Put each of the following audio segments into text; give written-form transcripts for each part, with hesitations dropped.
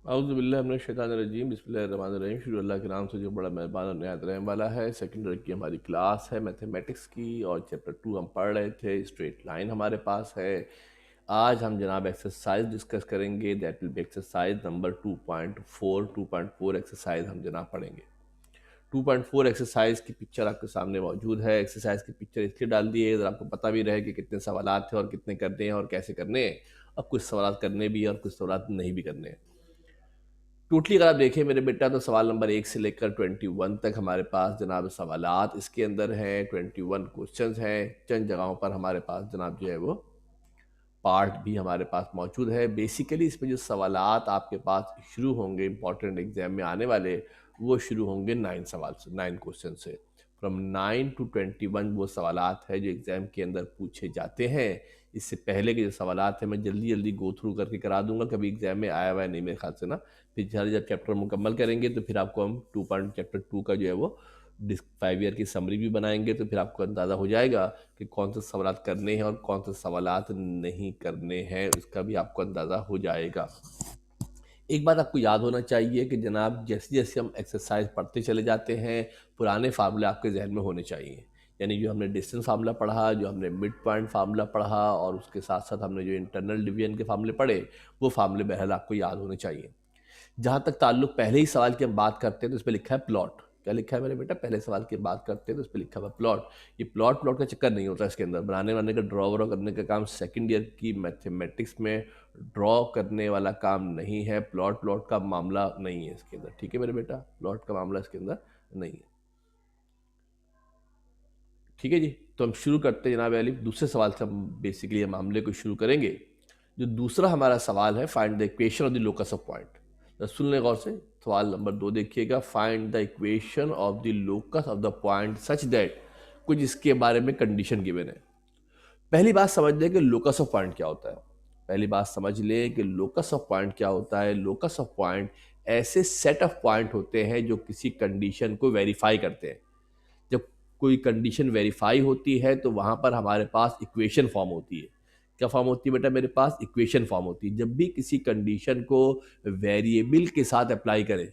औज़ुबिल्लाहि बिस्मिल्लाहिर्रहमानिर्रहीम। शुरू अल्लाह के नाम से जो बड़ा मेहरबान और निहायत रहम वाला है। सेकंड ईयर की हमारी क्लास है मैथमेटिक्स की और चैप्टर 2 हम पढ़ रहे थे। स्ट्रेट लाइन हमारे पास है। आज हम जनाब एक्सरसाइज डिस्कस करेंगे। That will be exercise number 2.4। 2.4 exercise हम जनाब पढ़ेंगे। 2.4 एक्सरसाइज की पिक्चर आपके सामने मौजूद है। एक्सरसाइज की पिक्चर इसलिए डाल दी है अगर आपको पता भी रहे कि कितने सवाल थे और कितने करने हैं और कैसे करने हैं। अब कुछ सवाल करने भी और कुछ सवाल नहीं भी करने हैं। टोटली अगर आप देखें मेरे बेटा तो सवाल नंबर 1 से लेकर 21 तक हमारे पास जनाब सवालात इसके अंदर हैं। 21 क्वेश्चंस हैं। चंद जगहों पर हमारे पास जनाब जो है वो पार्ट भी हमारे पास मौजूद है। बेसिकली इसमें जो सवालात आपके पास शुरू होंगे इंपॉर्टेंट एग्जाम में आने वाले, वो शुरू होंगे 9 सवाल से, 9 क्वेश्चन से। फ्रॉम 9 टू 21 वो सवालात है जो एग्जाम के अंदर पूछे जाते हैं। इससे पहले के जो सवालात हैं मैं जल्दी जल्दी गो थ्रू करके करा दूंगा, कभी एग्जाम में आया हुआ है नहीं मेरे ख्याल से ना। फिर जब चैप्टर मुकम्मल करेंगे तो फिर आपको हम चैप्टर 2 का जो है वो 5 ईयर की समरी भी बनाएंगे, तो फिर आपको अंदाज़ा हो जाएगा कि कौन से सवालात करने हैं और कौन से सवालात नहीं करने हैं, उसका भी आपको अंदाज़ा हो जाएगा। एक बात आपको याद होना चाहिए कि जनाब जैसे जैसे हम एक्सरसाइज पढ़ते चले जाते हैं, पुराने फार्मूले आपके जहन में होने चाहिए। यानी जो हमने डिस्टेंस फार्मूला पढ़ा, जो हमने मिड पॉइंट फार्मूला पढ़ा और उसके साथ साथ हमने जो इंटरनल डिवीजन के फार्मूले पढ़े, वो फार्मूले बहरहाल आपको याद होने चाहिए। जहाँ तक ताल्लुक पहले ही सवाल की हम बात करते हैं तो उस पर लिखा है प्लॉट। क्या लिखा है मेरे बेटा? पहले सवाल की बात करते हैं तो उस पर लिखा हुआ प्लॉट। ये प्लॉट प्लॉट का चक्कर नहीं होता इसके अंदर। बनाने वाने का ड्रॉ व्रॉ करने का काम सेकंड ईयर की मैथमेटिक्स में ड्रॉ करने वाला काम नहीं है। प्लॉट प्लॉट का मामला नहीं है इसके अंदर, ठीक है मेरे बेटा? प्लॉट का मामला इसके अंदर नहीं है, ठीक है जी। तो हम शुरू करते हैं जनाब अली, दूसरे सवाल से हम बेसिकली ये मामले को शुरू करेंगे। जो दूसरा हमारा सवाल है, find the equation of the locus of point. सुन लें गौर से, सवाल नंबर 2 देखिएगा। Find the equation of the locus of the point such that, कुछ इसके बारे में कंडीशन गिवन है। पहली बात समझ लें कि लोकस ऑफ पॉइंट क्या होता है। पहली बात समझ लें कि लोकस ऑफ पॉइंट क्या होता है। लोकस ऑफ पॉइंट ऐसे सेट ऑफ पॉइंट होते हैं जो किसी कंडीशन को वेरीफाई करते हैं। जब कोई कंडीशन वेरीफाई होती है तो वहां पर हमारे पास इक्वेशन फॉर्म होती है। क्या फॉर्म होती है बेटा? मेरे पास इक्वेशन फॉर्म होती है। जब भी किसी कंडीशन को वेरिएबल के साथ अप्लाई करें,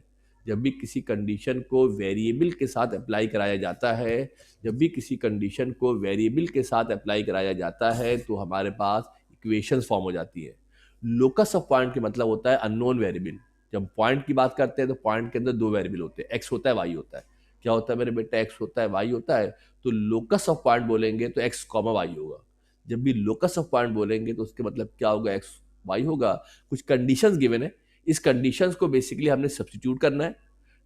जब भी किसी कंडीशन को वेरिएबल के साथ अप्लाई कराया जाता है, जब भी किसी कंडीशन को वेरिएबल के साथ अप्लाई कराया जाता है तो हमारे पास इक्वेशंस फॉर्म हो जाती है। लोकस ऑफ पॉइंट का मतलब होता है अननोन वेरिएबल। जब पॉइंट की बात करते हैं तो पॉइंट के अंदर दो वेरिएबल होते हैं, एक्स होता है, वाई होता है। क्या होता है मेरे बेटा? एक्स होता है, वाई होता है। तो लोकस ऑफ पॉइंट बोलेंगे तो एक्स कॉमा वाई होगा। जब भी लोकस ऑफ पॉइंट बोलेंगे तो उसके मतलब क्या होगा? एक्स वाई होगा। कुछ कंडीशंस गिवन है, इस कंडीशंस को बेसिकली हमने सब्स्टिट्यूट करना है।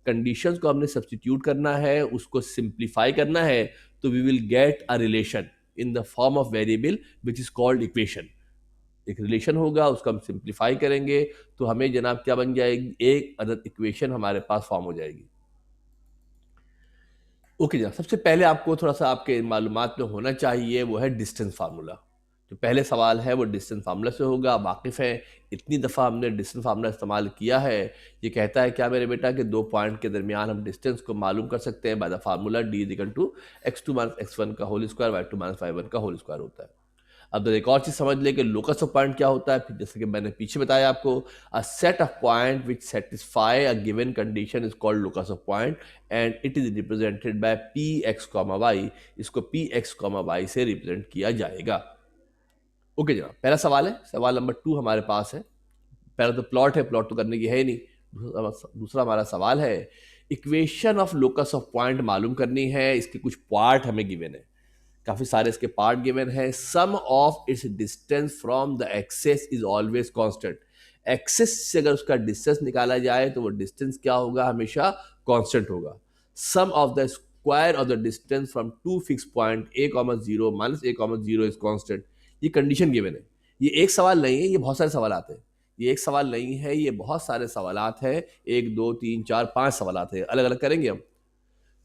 कंडीशंस को हमने सब्स्टिट्यूट करना है, उसको सिंप्लीफाई करना है, तो we will get a relation in the form of variable which is called equation. एक रिलेशन होगा, उसको हम सिंप्लीफाई करेंगे तो हमें जनाब क्या बन जाएगी? एक अदद इक्वेशन हमारे पास फॉर्म हो जाएगी। ओके जनाब, सबसे पहले आपको थोड़ा सा आपके मालूमात में होना चाहिए वो है डिस्टेंस फार्मूला। जो पहले सवाल है वो डिस्टेंस फार्मूला से होगा। आप वाकिफ़ हैं, इतनी दफ़ा हमने डिस्टेंस फार्मूला इस्तेमाल किया है। ये कहता है क्या मेरे बेटा कि दो पॉइंट के दरमियान हम डिस्टेंस को मालूम कर सकते हैं by the formula D is equal to x2 minus x1 का whole square, y2 minus y1 का होल स्क्वायर होता है। अब तो एक और चीज समझ ले कि लोकस ऑफ पॉइंट क्या होता है। फिर जैसे कि मैंने पीछे बताया आपको, a set of point which satisfy a given condition is called locus of point and it is represented by P X comma Y. इसको पी एक्स कॉमा वाई से रिप्रेजेंट किया जाएगा। ओके जनाब, पहला सवाल है, सवाल नंबर 2 हमारे पास है। पहला तो प्लॉट है, प्लॉट तो करने की है ही नहीं। दूसरा हमारा सवाल है, equation of locus of point मालूम करनी है। इसके कुछ पार्ट हमें गिवन है, काफी सारे इसके पार्ट गिवन है। Sum of its distance from the axes is always constant. Axes से अगर उसका डिस्टेंस निकाला जाए तो वो डिस्टेंस क्या होगा? हमेशा कांस्टेंट होगा। Sum of the square of the distance from two fix point a, 0 minus a, 0 is constant. ये कंडीशन गिवन है। ये एक सवाल नहीं है, ये बहुत सारे सवाल आते हैं। ये एक सवाल नहीं है, ये बहुत सारे सवालात हैं। 1 2 3 4 5 सवालात हैं, अलग अलग करेंगे हम।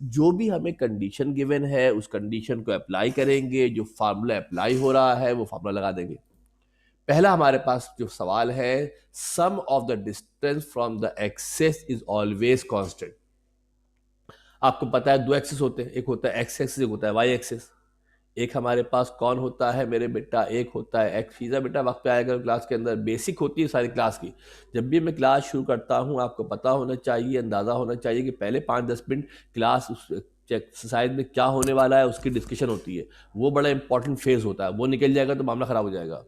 जो भी हमें कंडीशन गिवन है उस कंडीशन को अप्लाई करेंगे। जो फार्मूला अप्लाई हो रहा है वो फार्मूला लगा देंगे। पहला हमारे पास जो सवाल है, sum of the distance from the axes is always constant. आपको पता है दो एक्सेस होते हैं, एक होता है एक्स एक्सेस, एक होता है वाई एक्सेस। एक हमारे पास कौन होता है मेरे बेटा, एक होता है एक्स। फीज़ा बेटा वक्त पे आएगा क्लास के अंदर, बेसिक होती है सारी क्लास की। जब भी मैं क्लास शुरू करता हूँ आपको पता होना चाहिए, अंदाज़ा होना चाहिए कि पहले 5-10 मिनट क्लास उस एक्सरसाइज में क्या होने वाला है उसकी डिस्कशन होती है। वो बड़ा इंपॉर्टेंट फेज होता है, वो निकल जाएगा तो मामला ख़राब हो जाएगा।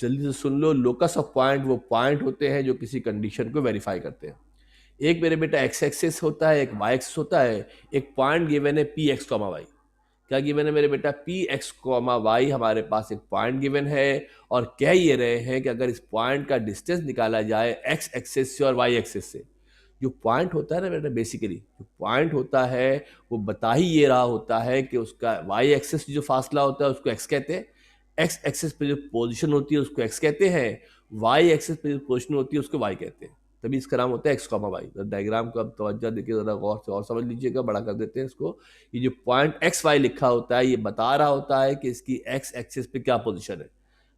जल्दी से सुन लो, लोकस ऑफ पॉइंट वो पॉइंट होते हैं जो किसी कंडीशन को वेरीफाई करते हैं। एक मेरे बेटा एक्स एक्सिस होता है, एक वाई एक्सिस होता है, एक पॉइंट गिवन है पी एक्स कॉमा वाई। क्या गिवन है मेरे बेटा, पी एक्स कॉमा वाई हमारे पास एक पॉइंट गिवन है, और कह ये रहे हैं कि अगर इस पॉइंट का डिस्टेंस निकाला जाए एक्स एक्सिस से और वाई एक्सिस से। जो पॉइंट होता है ना बेटा, बेसिकली जो पॉइंट होता है वो बता ही ये रहा होता है कि उसका वाई एक्सिस जो फासला होता है उसको एक्स कहते हैं, एक्स एक्सिस पे जो पोजीशन होती है उसको एक्स कहते हैं, वाई एक्सिस पे जो पोजीशन होती है उसको वाई कहते हैं। तभी इसका नाम होता है एक्स कॉमा वाई। डायग्राम को अब तवज्जो देखिए, ज़रा गौर से और समझ लीजिएगा, बड़ा कर देते हैं इसको। ये जो पॉइंट एक्स वाई लिखा होता है ये बता रहा होता है कि इसकी एक्स एक्सिस पे क्या पोजीशन है।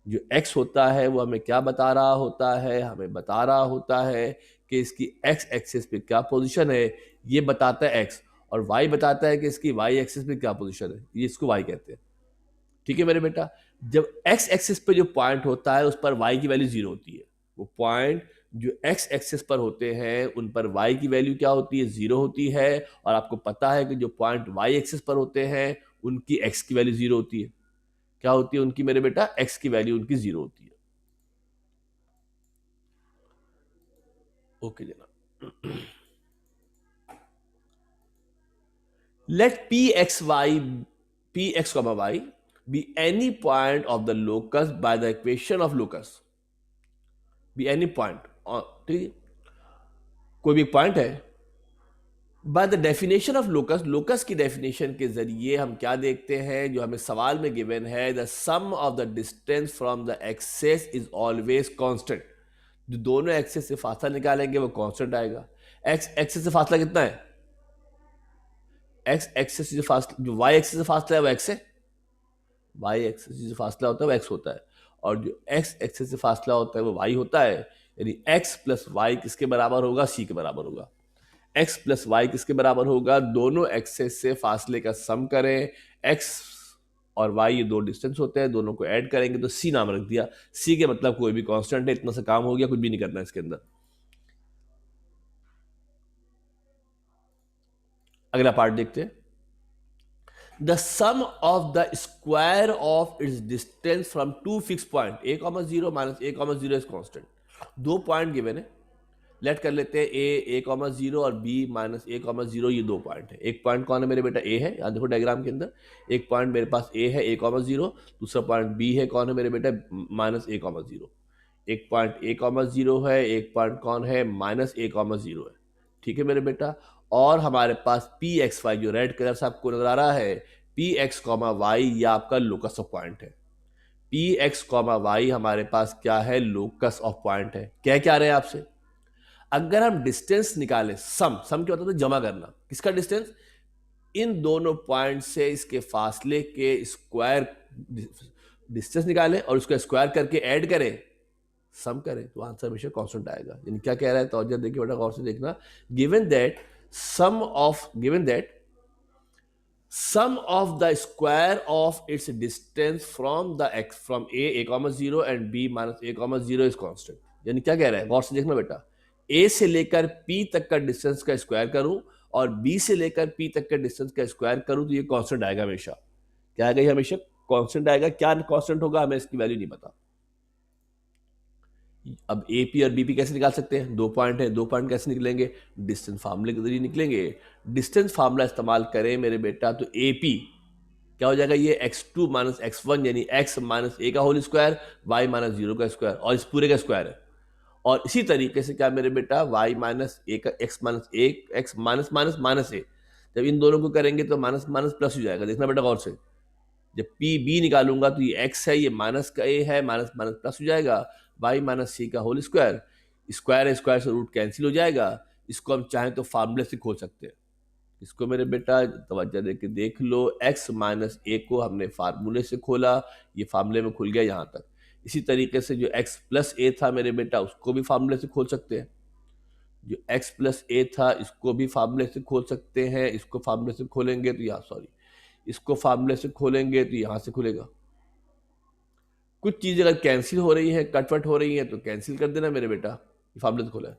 जो एक्स होता है वो हमें क्या बता रहा होता है, हमें बता रहा होता है कि इसकी एक्स एक्सिस पे क्या पोजीशन है, ये बताता है एक्स। और वाई बताता है कि इसकी वाई एक्सिस पे क्या पोजीशन है, ये इसको वाई कहते हैं। ठीक है मेरे बेटा, जब एक्स एक्सिस पे जो पॉइंट होता है उस पर वाई की वैल्यू 0 होती है। वो पॉइंट जो एक्स एक्सिस पर होते हैं उन पर वाई की वैल्यू क्या होती है, 0 होती है। और आपको पता है कि जो पॉइंट वाई एक्सिस पर होते हैं उनकी एक्स की वैल्यू 0 होती है। क्या होती है उनकी मेरे बेटा, एक्स की वैल्यू उनकी 0 होती है। ओके जनाब, let P X comma Y be any point of the locus by the equation of locus, be any point, ठीक है, कोई भी पॉइंट है। By the definition of locus, locus की डेफिनेशन के जरिए हम क्या देखते हैं, जो हमें सवाल में गिवन है, the sum of the distance from the axes is always constant. जो दोनों एक्सेस से फासला निकालेंगे वो कांस्टेंट आएगा। एक्स एक्सेस से फासला कितना है, एक्स एक्सेस जो फासला, जो वाई एक्सेस से फासला है वो एक्स है, वाई एक्सेस से जो फासला होता है वो एक्स होता है, और जो एक्स एक्सेस से फासला होता है वो वाई होता है। यानी एक्स प्लस वाई किसके बराबर होगा, सी के बराबर होगा। एक्स प्लस वाई किसके बराबर होगा, दोनों एक्सेस से फासले का सम करें। एक्स और वाई ये दो डिस्टेंस होते हैं, दोनों को ऐड करेंगे तो सी नाम रख दिया। सी के मतलब कोई भी कांस्टेंट है, इतना सा काम हो गया, कुछ भी नहीं करना इसके अंदर। अगला पार्ट देखते हैं, the sum of the square of its distance from two fix point A comma zero minus A comma zero is constant. दो पॉइंट गिवन है, लेट कर लेते हैं ए कॉमा जीरो और B minus A comma zero, ये दो point है। एक पॉइंट कौन है मेरे बेटा, ए है, याद देखो डायग्राम के अंदर। एक पॉइंट मेरे पास ए है, ए कॉमा जीरो। दूसरा पॉइंट बी है, कौन है मेरे बेटा, माइनस ए कॉमा जीरो। एक पॉइंट ए कॉमा जीरो है, एक पॉइंट कौन है, माइनस ए कॉमा जीरो है। ठीक है मेरे बेटा, और हमारे पास पी एक्स वाई जो रेड कलर से आपको नजर आ रहा है, पी एक्स कॉमा वाई ये आपका लोकस ऑफ पॉइंट है। पी एक्स कॉमा वाई हमारे पास क्या है, लोकस ऑफ पॉइंट है। क्या रहे हैं आपसे, अगर हम डिस्टेंस निकालें, सम क्या होता है, जमा करना, किसका डिस्टेंस, इन दोनों पॉइंट से इसके फासले के स्क्वायर डिस्टेंस निकालें और उसका स्क्वायर करके ऐड करें, सम करें, तो आंसर हमेशा कांस्टेंट आएगा। यानी क्या कह रहा है, तो देखिए बेटा गौर से देखना, given that sum of the square of its distance from the x from a comma 0 and b minus a comma 0 is constant। यानी क्या कह रहा है, गौर से देखना बेटा, a से लेकर p तक का डिस्टेंस का स्क्वायर करूं और b से लेकर p तक का डिस्टेंस का स्क्वायर करूं तो ये कांस्टेंट आएगा हमेशा। क्या आएगा, ये हमेशा कांस्टेंट आएगा। क्या कांस्टेंट होगा हमें इसकी वैल्यू नहीं पता। अब ए पी और बी पी कैसे निकाल सकते हैं, दो पॉइंट है, दो पॉइंट कैसे निकलेंगे, डिस्टेंस फार्मूले के जरिए निकलेंगे। डिस्टेंस फार्मूला इस्तेमाल करें मेरे बेटा तो ए पी क्या हो जाएगा, ये x2 माइनस x1 यानी x माइनस ए का whole square, y minus zero का स्क्वायर, और इस पूरे का स्क्वायर है। और इसी तरीके से क्या मेरे बेटा, y माइनस ए का x माइनस ए, x माइनस माइनस माइनस ए, जब इन दोनों को करेंगे तो माइनस माइनस प्लस हो जाएगा। देखना बेटा गौर से, जब पी बी निकालूंगा तो ये x है, ये माइनस का a है, माइनस माइनस प्लस हो जाएगा, y माइनस सी का होल स्क्वायर, स्क्वायर स्क्वायर से रूट कैंसिल हो जाएगा। इसको हम चाहें तो फार्मूले से खोल सकते हैं। इसको मेरे बेटा तवज्जो दे के देख लो, x माइनस ए को हमने फार्मूले से खोला, ये फार्मूले में खुल गया यहाँ तक। इसी तरीके से जो x प्लस ए था मेरे बेटा उसको भी फार्मूले से खोल सकते हैं। जो x प्लस ए था इसको भी फार्मूले से खोल सकते हैं, इसको फार्मूले से खोलेंगे तो यहाँ सॉरी, इसको फार्मूले से खोलेंगे तो यहाँ से खुलेगा। कुछ चीज़ें अगर कैंसिल हो रही है, कटवट हो रही है, तो कैंसिल कर देना मेरे बेटा, ये फार्मूले से खोला है।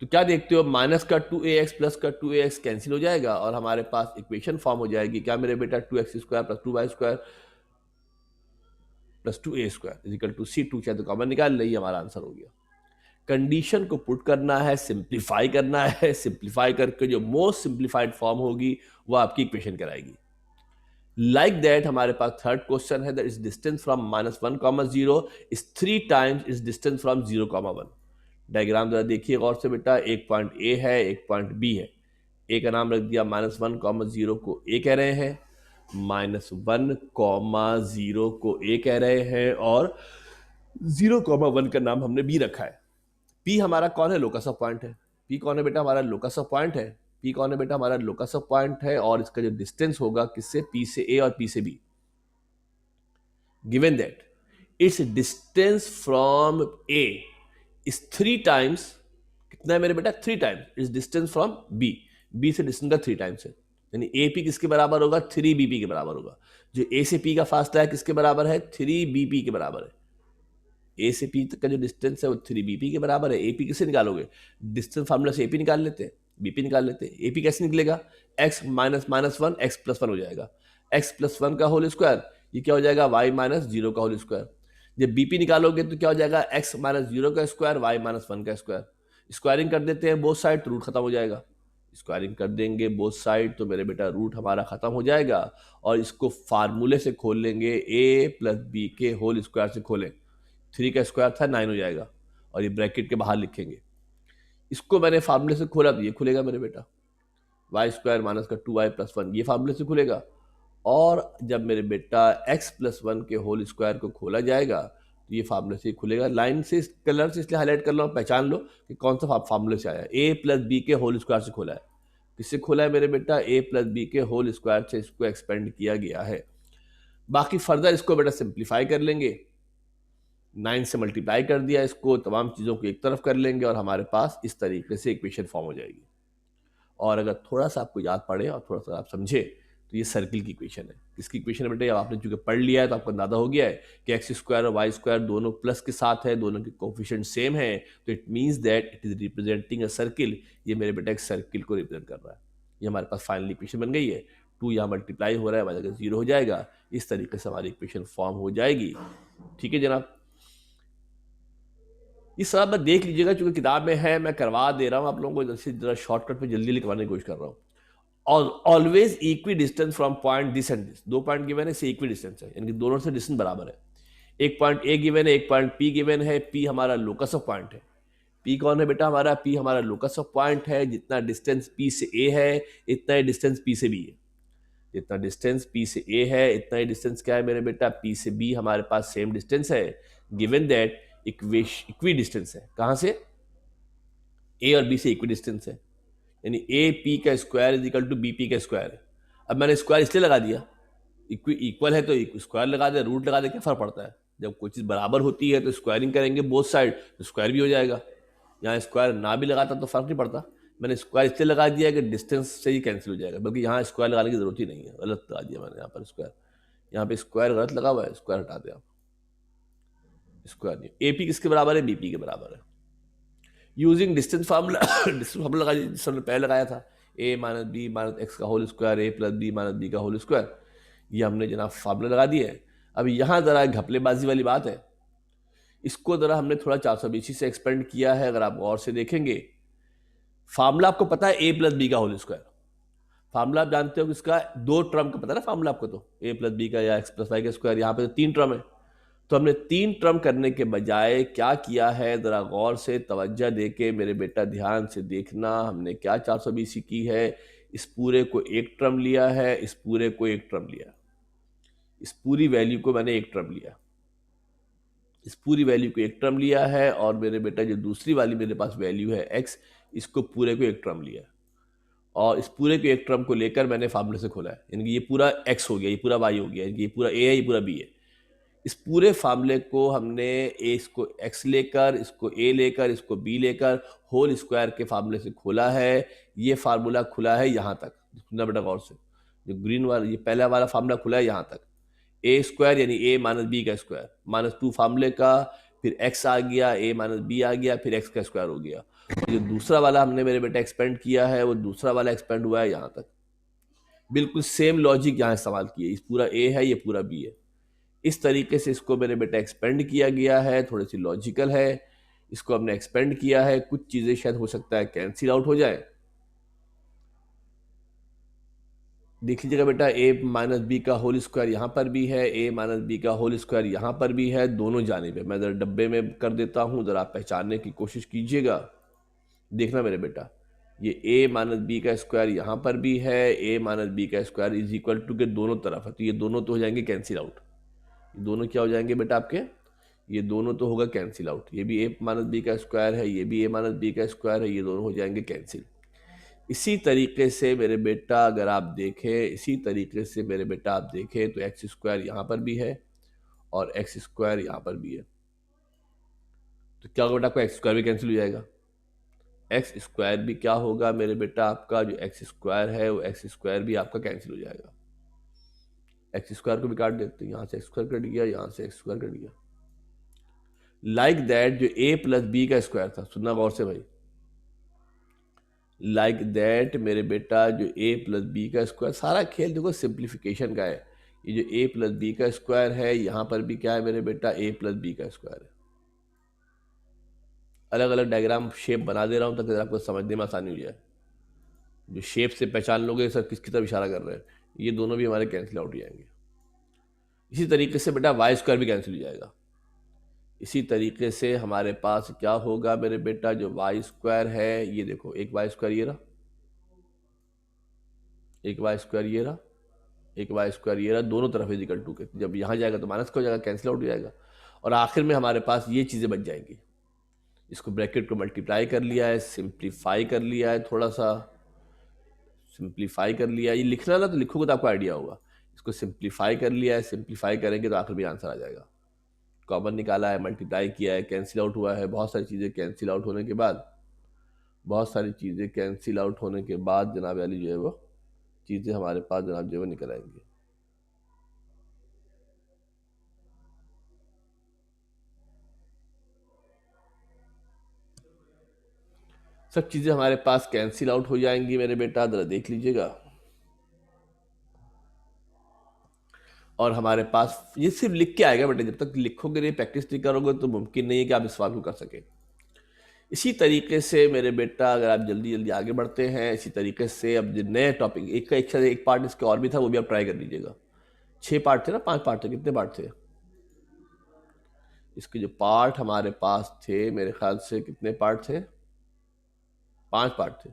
तो क्या देखते हो, माइनस का 2ax प्लस का 2ax कैंसिल हो जाएगा और हमारे पास इक्वेशन फॉर्म हो जाएगी। क्या मेरे बेटा, 2x square plus 2y square plus 2a square is equal to c2, चाहे तो कॉमन निकाल ले, हमारा आंसर हो गया। कंडीशन को पुट करना है, सिंप्लीफाई करना है, सिंप्लीफाई करके जो मोस्ट सिंप्लीफाइड फॉर्म होगी वो आपकी इक्वेशन कराएगी। लाइक दैट हमारे पास थर्ड क्वेश्चन है, that is distance from -1, 0 is 3 times is distance from 0, 1। Diagram जरा देखिए गौर से बेटा, एक पॉइंट ए है, एक पॉइंट बी है। ए का नाम रख दिया -1, 0 को ए कह रहे हैं, -1, 0 को ए कह रहे हैं, और 0, 1 का नाम हमने बी रखा है। पी हमारा कौन है, लोकस ऑफ पॉइंट है। पी कौन है बेटा, हमारा लोकस ऑफ पॉइंट है। पी कौन है बेटा, हमारा लोकस ऑफ पॉइंट है, और इसका जो डिस्टेंस होगा किससे, पी से ए और पी से B. Given that its distance from A is 3 times, कितना है मेरे बेटा, 3 times is distance from B. B से डिस्टेंस का 3 टाइम्स है, यानी ए पी किसके बराबर होगा, 3 बी पी के बराबर होगा। जो ए से पी का फासला है किसके बराबर है, 3 बी पी के बराबर है। ए से पी तक का जो डिस्टेंस है वो 3 बीपी के बराबर है। एपी किससे निकालोगे, डिस्टेंस फार्मूला से एपी निकाल लेते हैं, बीपी निकाल लेते हैं। एपी कैसे निकलेगा, x माइनस 1 x प्लस 1 हो जाएगा, x प्लस 1 का होल स्क्वायर, ये क्या हो जाएगा, y माइनस 0 का होल स्क्वायर। जब बीपी निकालोगे तो क्या हो जाएगा, x माइनस 0 का स्क्वायर, y माइनस 1 का स्क्वायर। स्क्वायरिंग कर देते हैं बोथ साइड तो रूट खत्म हो जाएगा। स्क्वायरिंग कर देंगे बोथ साइड तो मेरे बेटा रूट हमारा खत्म हो जाएगा, और इसको फार्मूले से खोल लेंगे, a प्लस बी के होल स्क्वायर से खोलें, 3 का स्क्वायर था 9 हो जाएगा, और ये ब्रैकेट के बाहर लिखेंगे। इसको मैंने फार्मूले से खोला तो ये खुलेगा मेरे बेटा, वाई स्क्वायर माइनस का 2y प्लस 1, ये फार्मूले से खुलेगा। और जब मेरे बेटा x प्लस 1 के होल स्क्वायर को खोला जाएगा तो ये फार्मूले से खुलेगा। लाइन से, कलर से इसलिए हाईलाइट कर लो, पहचान लो कि कौन सा फार्मूले से आया। a प्लस बी के होल स्क्वायर से खोला है, किससे खोला है मेरे बेटा, a प्लस बी के होल स्क्वायर से इसको एक्सपेंड किया गया है। बाकी फर्दर इसको बेटा सिंप्लीफाई कर लेंगे, 9 से मल्टीप्लाई कर दिया, इसको तमाम चीज़ों को एक तरफ कर लेंगे और हमारे पास इस तरीके से इक्वेशन फॉर्म हो जाएगी। और अगर थोड़ा सा आपको याद पड़े और थोड़ा सा आप समझे तो ये सर्किल की इक्वेशन है। इसकी इक्वेशन है बेटा, आपने चूंकि पढ़ लिया है तो आपको अंदाजा हो गया है कि एक्स स्क्वायर और वाई स्क्वायर दोनों प्लस के साथ है, दोनों के कोफिशिएंट सेम है, तो it means that it is representing a circle. ये मेरे बेटा एक सर्किल को रिप्रेजेंट कर रहा है। ये हमारे पास फाइनल इक्वेशन बन गई है। 2 यहाँ मल्टीप्लाई हो रहा है, वजह 0 हो जाएगा, इस तरीके से हमारी इक्वेशन फॉर्म हो जाएगी। ठीक है जनाब, ये सब मैं देख लीजिएगा, चूंकि किताब में है, मैं करवा दे रहा हूँ आप लोगों को, जरा शॉर्टकट पे जल्दी लिखवाने की कोशिश कर रहा हूँ। Always equi distance from point this and this, 2 point given है, से इक्वी डिस्टेंस है, यानी कि दोनों से डिस्टेंस बराबर है। एक पॉइंट ए गिवन है, एक पॉइंट पी गिवन है। पी हमारा लोकस ऑफ पॉइंट है। पी कौन है बेटा हमारा, पी हमारा लोकस ऑफ पॉइंट है। जितना डिस्टेंस पी से ए है इतना ही डिस्टेंस पी से बी है। जितना डिस्टेंस पी से ए है इतना ही डिस्टेंस क्या है मेरे बेटा, पी से बी हमारे पास सेम डिस्टेंस है। गिवन दैट इक्वी डिस्टेंस है, कहां से, ए और बी से इक्वी डिस्टेंस है, यानी ए पी का square is equal to B P का स्क्वायर है। अब मैंने स्क्वायर इसलिए लगा दिया, इक्वल है तो स्क्वायर लगा दे, रूट लगा दे, क्या फर्क पड़ता है। जब कोई चीज़ बराबर होती है तो स्क्वायरिंग करेंगे बोथ साइड तो स्क्वायर भी हो जाएगा। यहाँ स्क्वायर ना भी लगाता तो फर्क नहीं पड़ता, मैंने स्क्वायर इसलिए लगा दिया कि डिस्टेंस से ही कैंसिल हो जाएगा, बल्कि यहाँ स्क्वायर लगाने की जरूरत ही नहीं है, गलत लगा दिया मैंने यहाँ पर स्क्वायर। यहाँ पे स्क्वायर गलत लगा हुआ है, स्क्वायर हटा दिया, स्क्वायर नहीं। ए पी किसके बराबर है, बी पी के बराबर है। Using distance formula, distance formula लगा जिस हमने पहले लगाया था, ए माइनस बी माइनस एक्स का होल स्क्वायर, ए प्लस बी माइनस बी का होल स्क्वायर, ये हमने जनाब फार्मूला लगा दिया है। अब यहाँ ज़रा घपलेबाजी वाली बात है, इसको ज़रा हमने थोड़ा 420 से एक्सपेंड किया है। अगर आप गौर से देखेंगे, फार्मूला आपको पता है ए प्लस बी का होल स्क्वायर, फार्मूला आप जानते हो कि इसका 2 टर्म का पता है ना फार्मूला आपको, तो ए प्लस बी का या एक्स प्लस वाई का स्क्वायर, यहाँ पे तो 3 टर्म है। तो हमने 3 टर्म करने के बजाय क्या किया है, ज़रा गौर से तवज्जो दे के मेरे बेटा ध्यान से देखना, हमने क्या 420 की है, इस पूरे को एक टर्म लिया है, इस पूरे को एक टर्म लिया, इस पूरी वैल्यू को मैंने एक टर्म लिया, इस पूरी वैल्यू को एक टर्म लिया है, और मेरे बेटा जो दूसरी वाली मेरे पास वैल्यू है एक्स, इसको पूरे को एक टर्म लिया, और इस पूरे को एक टर्म को लेकर मैंने फार्मूले से खोला है, यानी कि ये पूरा एक्स हो गया, ये पूरा वाई हो गया, ये पूरा ए है, ये पूरा बी है। इस पूरे फार्मूले को हमने इसको x लेकर, इसको a लेकर, इसको b लेकर होल स्क्वायर के फार्मूले से खोला है। ये फार्मूला खुला है यहाँ तक, सुनना बेटा गौर से, जो ग्रीन वाला ये पहला वाला फार्मूला खुला है यहाँ तक, ए स्क्वायर यानी ए माइनस बी का स्क्वायर, -2 फार्मूले का, फिर एक्स आ गया, ए माइनस बी आ गया, फिर एक्स का स्क्वायर हो गया। और जो दूसरा वाला हमने मेरे बेटा एक्सपेंड किया है, वो दूसरा वाला एक्सपेंड हुआ है यहाँ तक। बिल्कुल सेम लॉजिक यहाँ इस्तेमाल किए, इस पूरा ए है, ये पूरा बी है। इस तरीके से इसको मेरे बेटा एक्सपेंड किया गया है, थोड़ी सी लॉजिकल है। इसको हमने एक्सपेंड किया है, कुछ चीज़ें शायद हो सकता है कैंसिल आउट हो जाए। देख लीजिएगा बेटा, ए माइनस बी का होल स्क्वायर यहाँ पर भी है, ए माइनस बी का होल स्क्वायर यहाँ पर भी है, दोनों जानिब है। मैं ज़रा डब्बे में कर देता हूँ, ज़रा आप पहचानने की कोशिश कीजिएगा। देखना मेरे बेटा, ये ए माइनस बी का स्क्वायर यहाँ पर भी है, ए माइनस बी का स्क्वायर इज इक्वल टू के दोनों तरफ है, तो ये दोनों तो हो जाएंगे कैंसिल आउट। ये दोनों क्या हो जाएंगे बेटा आपके, ये दोनों तो होगा कैंसिल आउट। ये भी ए माइनस बी का स्क्वायर है, ये भी ए माइनस बी का स्क्वायर है, ये दोनों हो जाएंगे कैंसिल। इसी तरीके से मेरे बेटा अगर आप देखें, इसी तरीके से मेरे बेटा आप देखें तो एक्स स्क्वायर यहाँ पर भी है और एक्स स्क्वायर यहाँ पर भी है। तो क्या होगा बेटा, आपका एक्स स्क्वायर भी कैंसिल हो जाएगा। एक्स स्क्वायर भी क्या होगा मेरे बेटा, आपका जो एक्स स्क्वायर है वो एक्स स्क्वायर भी आपका कैंसिल हो जाएगा। एक्स स्क्वायर को भी काट देते हैं, यहाँ से एक्स स्क्वायर कट गया, यहाँ से एक्स स्क्वायर कट गया। लाइक दैट जो ए प्लस बी का स्क्वायर था, सुनना गौर से भाई, लाइक दैट मेरे बेटा जो ए प्लस बी का स्क्वायर, सारा खेल देखो सिंप्लीफिकेशन का है। ये जो ए प्लस बी का स्क्वायर है, यहाँ पर भी क्या है मेरे बेटा, ए प्लस बी का स्क्वायर है। अलग अलग डायग्राम शेप बना दे रहा हूँ ताकि आपको समझने में आसानी हो जाए। जो शेप से पहचान लोगे सर किसकी तरफ इशारा कर रहे हैं, ये दोनों भी हमारे कैंसिल आउट हो जाएंगे। इसी तरीके से बेटा वाई स्क्वायर भी कैंसिल हो जाएगा। इसी तरीके से हमारे पास क्या होगा मेरे बेटा, जो वाई स्क्वायर है, ये देखो एक वाई स्क्वायर ये रहा, एक वाई स्क्वायर ये रहा, एक वाई स्क्वायर ये रहा, दोनों तरफ इजिकल टू के। जब यहाँ जाएगा तो माइनस का हो जाएगा, कैंसिल आउट हो जाएगा। और आखिर में हमारे पास ये चीज़ें बच जाएंगी। इसको ब्रैकेट को मल्टीप्लाई कर लिया है, सिंप्लीफाई कर लिया है, थोड़ा सा सिंप्लीफाई कर लिया है। ये लिखना ना तो लिखोगे तो आपको आइडिया होगा। इसको सिंप्लीफाई कर लिया है, सिंप्लीफाई करेंगे तो आखिर में आंसर आ जाएगा। कॉमन निकाला है, मल्टीप्लाई किया है, कैंसिल आउट हुआ है। बहुत सारी चीज़ें कैंसिल आउट होने के बाद, बहुत सारी चीज़ें कैंसिल आउट होने के बाद जनाब वाली जो है वो चीज़ें हमारे पास जनाब जो है वो निकल आएंगी। सब चीज़ें हमारे पास कैंसिल आउट हो जाएंगी मेरे बेटा, ज़रा देख लीजिएगा। और हमारे पास ये सिर्फ लिख के आएगा बेटा, जब तक लिखोगे नहीं, प्रैक्टिस नहीं करोगे तो मुमकिन नहीं है कि आप इस सवाल को कर सकें। इसी तरीके से मेरे बेटा अगर आप जल्दी जल्दी आगे बढ़ते हैं, इसी तरीके से अब जो नए टॉपिक, एक पार्ट इसके और भी था, वो भी आप ट्राई कर लीजिएगा। 6 पार्ट थे ना, 5 पार्ट थे, कितने पार्ट थे इसके? जो पार्ट हमारे पास थे मेरे ख्याल से कितने पार्ट थे, 5 पार्ट थे।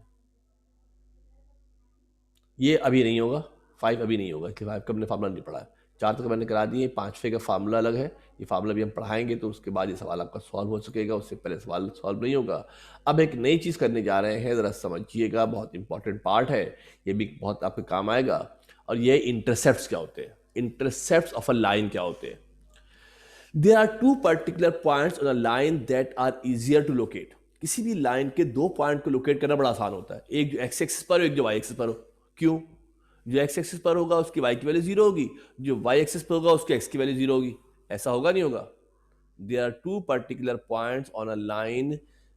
ये अभी नहीं होगा, 5 अभी नहीं होगा, इसलिए 5 का हमने फार्मूला नहीं पढ़ा है। 4 तक मैंने करा दिए, 5वें का फार्मूला अलग है। ये फार्मूला भी हम पढ़ाएंगे तो उसके बाद ये सवाल आपका सॉल्व हो सकेगा, उससे पहले सवाल सॉल्व नहीं होगा। अब एक नई चीज़ करने जा रहे हैं, ज़रा समझिएगा, बहुत इंपॉर्टेंट पार्ट है, ये भी बहुत आपके काम आएगा। और ये इंटरसेप्ट्स क्या होते हैं, इंटरसेप्ट्स ऑफ अ लाइन क्या होते हैं। There are 2 particular points on a line that are easier to locate. किसी भी लाइन के 2 पॉइंट को लोकेट करना बड़ा आसान होता है, एक जो एक्स एक्सिस पर हो, एक जो वाई एक्सिस पर हो। क्यों? जो एक्स एक्सिस पर होगा उसकी वाई की वैल्यू 0 होगी, जो वाई एक्सिस पर होगा उसकी एक्स की वैल्यू 0 होगी। ऐसा होगा नहीं होगा? There are 2 particular points on a line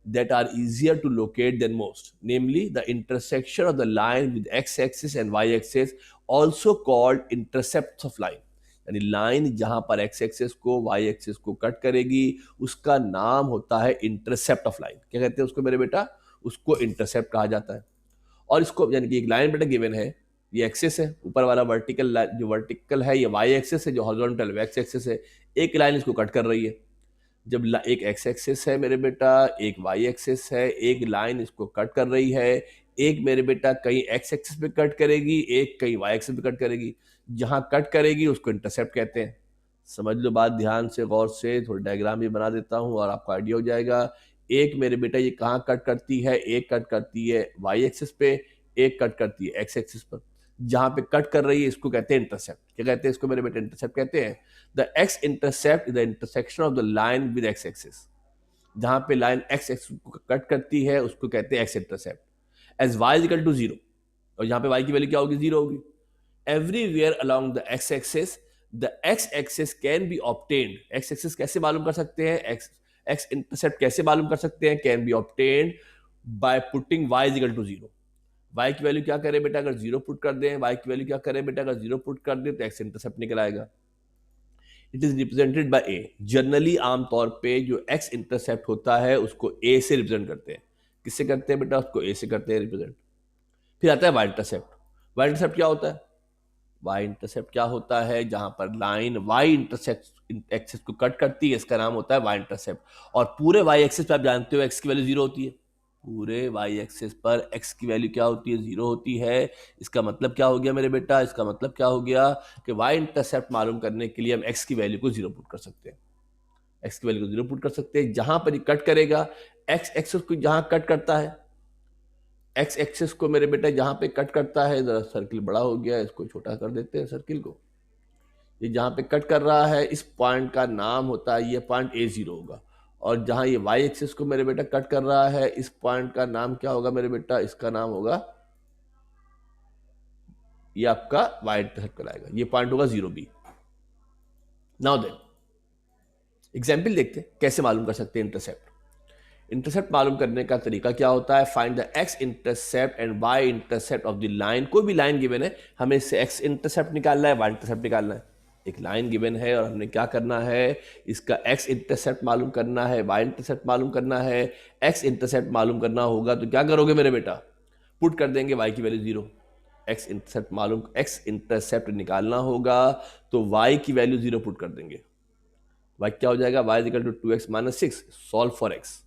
that are easier to locate than most, namely the intersection of the line with x-axis and y-axis, also called intercepts of line। यानी line जहां पर x axis को Y axis को cut करेगी उसका नाम होता है इंटरसेप्ट ऑफ लाइन। क्या कहते हैं उसको मेरे बेटा? उसको इंटरसेप्ट कहा जाता है। और इसको यानी कि एक लाइन बेटा गिवन है, ये एक्सिस है, ऊपर वाला वर्टिकल जो वर्टिकल है ये वाई एक्सिस है, जो हॉरिजॉन्टल एक्स एक्सिस है। एक लाइन इसको कट कर रही है। जब एक एक्स एक्सिस है मेरे बेटा, एक वाई एक्सिस है, एक लाइन इसको कट कर रही है। एक मेरे बेटा कहीं एक्स एक्सिस पे कट करेगी, एक कहीं वाई एक्सिस पे कट करेगी। जहां कट करेगी उसको इंटरसेप्ट कहते हैं। समझ लो बात ध्यान से, गौर से, थोड़ा डायग्राम भी बना देता हूं और आपको आइडिया हो जाएगा। एक मेरे बेटा ये कहाँ कट करती है, एक कट करती है वाई एक्सिस पे, एक कट करती है एक्स एक्सिस पर। जहां पे कट कर रही है इसको कहते हैं इंटरसेप्ट। क्या कहते हैं इसको मेरे बेटे? इंटरसेप्ट कहते हैं। The x intercept is the intersection of the line with x axis। जहां पे लाइन x एक्सिस को कट करती है उसको कहते हैं x intercept. As y is equal to 0, और यहाँ पे y की वैल्यू क्या होगी? 0 होगी। everywhere along the x axis the x axis can be obtained. x axis कैसे मालूम कर सकते हैं, x इंटरसेप्ट कैसे मालूम कर सकते हैं, can be obtained by putting y is equal to 0. y की वैल्यू क्या करें बेटा, अगर 0 पुट कर दें, y की वैल्यू क्या करें बेटा, अगर 0 पुट कर दें तो x इंटरसेप्ट निकल आएगा. It is represented bye A. Generally आमतौर पे जो x इंटरसेप्ट होता है उसको a से रिप्रेजेंट करते हैं. किससे करते हैं बेटा, उसको a से करते हैं रिप्रेजेंट. फिर आता है y इंटरसेप्ट. y इंटरसेप्ट क्या होता है, y इंटरसेप्ट क्या होता है, जहां पर लाइन y इंटरसेप्ट एक्सिस को कट करती है, इसका नाम होता है y इंटरसेप्ट. और पूरे y एक्सिस पे आप जानते हो x की वैल्यू 0 होती है. पूरे y एक्सिस पर x की वैल्यू क्या होती है, 0 होती है. इसका मतलब क्या हो गया मेरे बेटा, इसका मतलब क्या हो गया कि y इंटरसेप्ट मालूम करने के लिए हम x की वैल्यू को 0 पुट कर सकते हैं. x की वैल्यू को 0 पुट कर सकते हैं. जहां पर ये कट करेगा, x एक्सिस को जहां कट करता है, एक्स एक्सिस को मेरे बेटा जहां पे कट करता है, जरा सर्किल बड़ा हो गया, इसको छोटा कर देते हैं सर्किल को. ये जहां पे कट कर रहा है इस पॉइंट का नाम होता है, ये पॉइंट A0 होगा. और जहां ये y एक्सिस को मेरे बेटा कट कर रहा है, इस पॉइंट का नाम क्या होगा मेरे बेटा, इसका नाम होगा, ये आपका y इंटरसेप्ट कहलाएगा. ये पॉइंट होगा 0B. नाउ देन एग्जाम्पल देखते हैं कैसे मालूम कर सकते हैं इंटरसेप्ट. इंटरसेप्ट मालूम करने का तरीका क्या होता है, find the X intercept and Y intercept of the line. कोई भी लाइन गिवन है, हमें इससे एक्स इंटरसेप्ट निकालना है, वाई इंटरसेप्ट निकालना है. एक लाइन गिवन है और हमने क्या करना है, इसका एक्स इंटरसेप्ट मालूम करना है, वाई इंटरसेप्ट मालूम करना है. एक्स इंटरसेप्ट मालूम करना होगा तो क्या करोगे मेरे बेटा, पुट कर देंगे वाई की वैल्यू 0. एक्स इंटरसेप्ट निकालना होगा तो वाई की वैल्यू 0 पुट कर देंगे. वाई क्या हो जाएगा, Y is equal to 2x minus 6. Solve for X.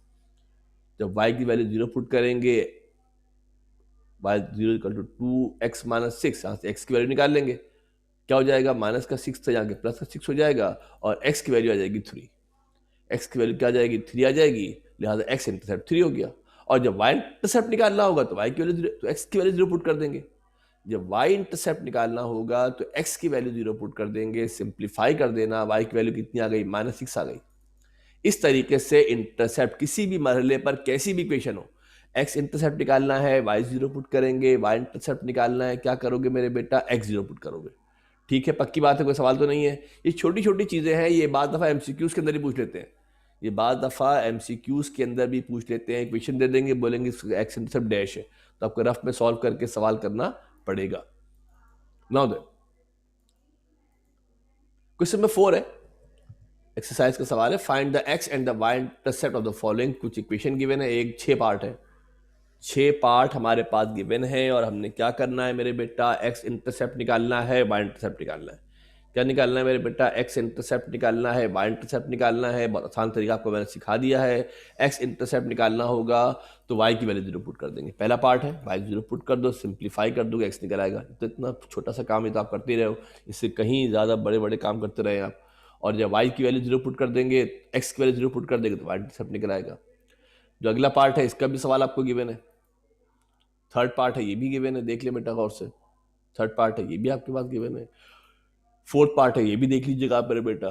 जब y की वैल्यू 0 पुट करेंगे, y 0 equal to 2x minus 6, यहाँ से x की वैल्यू निकाल लेंगे. क्या हो जाएगा, माइनस का 6 से जाके प्लस का 6 हो जाएगा और x की वैल्यू आ जाएगी 3. x की वैल्यू क्या आ जाएगी, 3 आ जाएगी, लिहाजा x इंटरसेप्ट 3 हो गया. और जब y इंटरसेप्ट निकालना होगा तो y की वैल्यू तो x की वैल्यू 0 पुट कर देंगे. जब y इंटरसेप्ट निकालना होगा तो x की वैल्यू 0 पुट कर देंगे. सिंप्लीफाई कर देना, y की वैल्यू कितनी आ गई, माइनस 6 आ गई. इस तरीके से इंटरसेप्ट किसी भी मरहले पर कैसी भी इक्वेशन हो, एक्स इंटरसेप्ट निकालना है, वाई 0 पुट करेंगे, वाई इंटरसेप्ट निकालना है, क्या करोगे मेरे बेटा, एक्स 0 पुट करोगे. ठीक है, पक्की बात है, कोई सवाल तो नहीं है. ये छोटी छोटी चीज़ें हैं, ये बाद दफ़ा एमसीक्यूज़ के अंदर ही पूछ लेते हैं. ये बाद दफ़ा एमसीक्यूज़ के अंदर भी पूछ लेते हैं. इक्वेशन दे देंगे, बोलेंगे एक्स इंटरसेप्ट डैश है, तो आपको रफ में सॉल्व करके सवाल करना पड़ेगा. नाउ देन क्वेश्चन नंबर 4 है, एक्सरसाइज का सवाल है. Find the X and the Y intercept of the following. कुछ इक्वेशन गिवन है, एक 6 पार्ट है. 6 पार्ट हमारे पास गिवन है और हमने क्या करना है मेरे बेटा, एक्स इंटरसेप्ट निकालना है, वाई इंटरसेप्ट निकालना है. क्या निकालना है मेरे बेटा, एक्स इंटरसेप्ट निकालना है, वाई इंटरसेप्ट निकालना है. बहुत आसान तरीका आपको मैंने सिखा दिया है. एक्स इंटरसेप्ट निकालना होगा तो वाई की वैल्यू 0 पुट कर देंगे. पहला पार्ट है, वाई 0 पुट कर दो, सिंप्लीफाई कर दो, एक्स निकल आएगा. तो इतना छोटा सा काम ही तो आप करते रहे हो, इससे कहीं ज़्यादा बड़े बड़े काम करते रहे आप. और जब y की वैल्यू 0 पुट कर देंगे, x की वैल्यू 0 पुट कर देंगे तो y इंटरसेप्ट निकल आएगा. जो अगला पार्ट है इसका भी सवाल आपको गिवन है. थर्ड पार्ट है, ये भी गिवन है, देख ले बेटा गौर से. थर्ड पार्ट है, ये भी आपके पास गिवन है. फोर्थ पार्ट है, ये भी देख लीजिएगा आप मेरे बेटा.